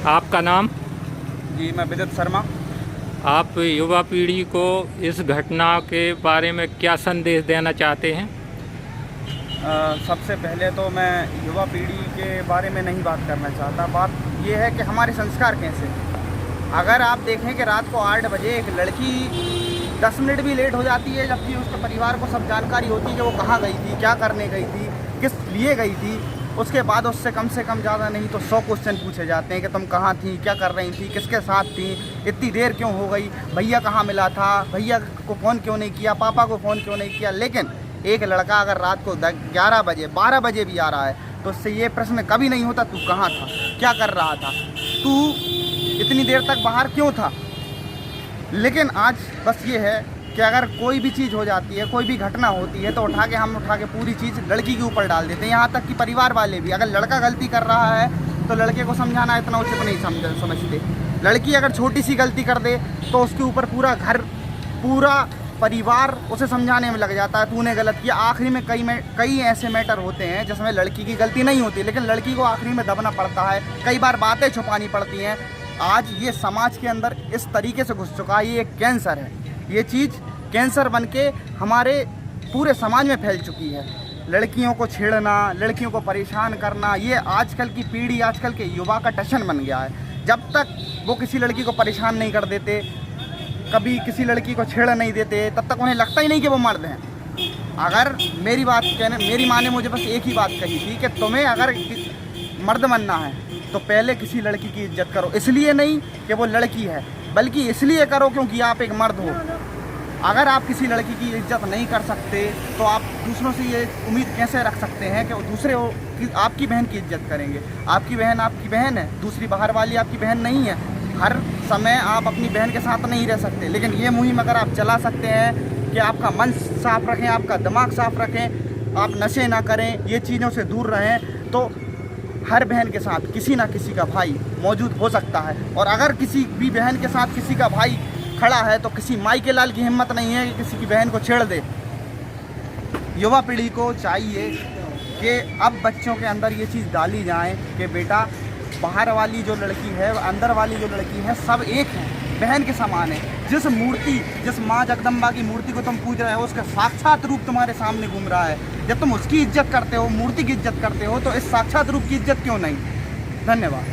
आपका नाम? जी, मैं विदित शर्मा। आप युवा पीढ़ी को इस घटना के बारे में क्या संदेश देना चाहते हैं? सबसे पहले तो मैं युवा पीढ़ी के बारे में नहीं बात करना चाहता। बात ये है कि हमारे संस्कार कैसे हैं। अगर आप देखें कि रात को 8 बजे एक लड़की 10 मिनट भी लेट हो जाती है, जबकि उसके परिवार को सब जानकारी होती है कि वो कहाँ गई थी, क्या करने गई थी, किस लिए गई थी, उसके बाद उससे कम से कम ज़्यादा नहीं तो 100 क्वेश्चन पूछे जाते हैं कि तुम कहाँ थी, क्या कर रही थी, किसके साथ थी, इतनी देर क्यों हो गई, भैया कहाँ मिला था, भैया को फ़ोन क्यों नहीं किया, पापा को फ़ोन क्यों नहीं किया। लेकिन एक लड़का अगर रात को 11 बजे 12 बजे भी आ रहा है तो उससे ये प्रश्न कभी नहीं होता तू कहाँ था, क्या कर रहा था, तू इतनी देर तक बाहर क्यों था। लेकिन आज बस ये है कि अगर कोई भी चीज़ हो जाती है, कोई भी घटना होती है, तो उठा के पूरी चीज़ लड़की के ऊपर डाल देते हैं। यहाँ तक कि परिवार वाले भी, अगर लड़का गलती कर रहा है तो लड़के को समझाना इतना उचित नहीं समझते। लड़की अगर छोटी सी गलती कर दे तो उसके ऊपर पूरा घर, पूरा परिवार उसे समझाने में लग जाता है, तूने गलत किया। आखिरी में कई ऐसे मैटर होते हैं जिसमें लड़की की गलती नहीं होती, लेकिन लड़की को आखिरी में दबना पड़ता है, कई बार बातें छुपानी पड़ती हैं। आज ये समाज के अंदर इस तरीके से घुस चुका है, ये एक कैंसर है। ये चीज़ कैंसर बन के हमारे पूरे समाज में फैल चुकी है। लड़कियों को छेड़ना, लड़कियों को परेशान करना, ये आजकल की पीढ़ी, आजकल के युवा का टशन बन गया है। जब तक वो किसी लड़की को परेशान नहीं कर देते, कभी किसी लड़की को छेड़ नहीं देते, तब तक उन्हें लगता ही नहीं कि वो मर्द हैं। अगर मेरी माँ ने मुझे बस एक ही बात कही थी कि तुम्हें अगर मर्द बनना है तो पहले किसी लड़की की इज्जत करो, इसलिए नहीं कि वो लड़की है, बल्कि इसलिए करो क्योंकि आप एक मर्द हो। अगर आप किसी लड़की की इज्जत नहीं कर सकते तो आप दूसरों से ये उम्मीद कैसे रख सकते हैं कि वो दूसरे आपकी बहन की इज्जत करेंगे। आपकी बहन है, दूसरी बाहर वाली आपकी बहन नहीं है। हर समय आप अपनी बहन के साथ नहीं रह सकते, लेकिन ये मुहिम अगर आप चला सकते हैं कि आपका मन साफ़ रखें, आपका दिमाग साफ़ रखें, आप नशे ना करें, ये चीज़ों से दूर रहें, तो हर बहन के साथ किसी ना किसी का भाई मौजूद हो सकता है। और अगर किसी भी बहन के साथ किसी का भाई खड़ा है तो किसी माई के लाल की हिम्मत नहीं है कि किसी की बहन को छेड़ दे। युवा पीढ़ी को चाहिए कि अब बच्चों के अंदर ये चीज़ डाली जाए कि बेटा, बाहर वाली जो लड़की है, अंदर वाली जो लड़की है, सब एक है, बहन के समान है। जिस माँ जगदम्बा की मूर्ति को तुम पूज रहे हो, उसका साक्षात रूप तुम्हारे सामने घूम रहा है। जब तुम उसकी इज्जत करते हो, मूर्ति की इज्जत करते हो, तो इस साक्षात रूप की इज्जत क्यों नहीं। धन्यवाद।